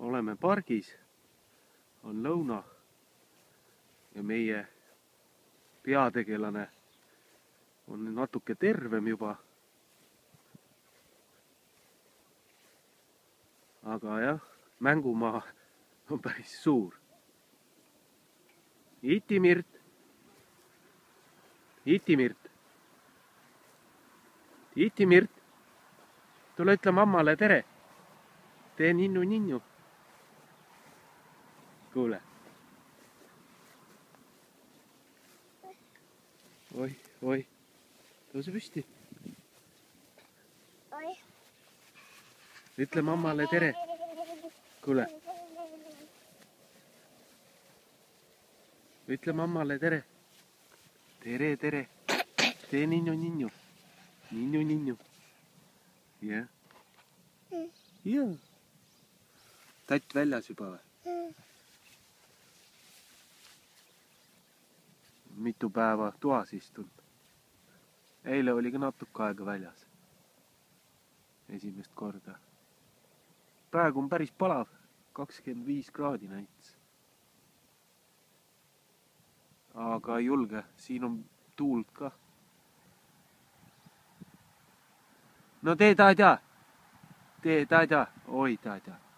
oleme pargis, on lõuna ja meie peategelane on natuke tervem juba. Aga jah, mängumaa on päris suur. Iti-Mirt, Iti-Mirt, Iti-Mirt, tule ütle mammale tere. Tee ninnu-ninnu. Kuule. Oi, oi, tõuse püsti. Ütle mammale tere. Kuule. Ütle mammale tere. Tere, tere. Tee ninnu-ninnu. Ninnu-ninnu. Jah. Jah. Tatt väljas juba või? Mitu päeva toas istunud. Eile oli ka natuke aega väljas. Esimest korda. Praegu on päris palav. 25 kraadi näitas. Aga ei julge. Siin on tuult ka. No tee taida. Tee taida. Oi taida.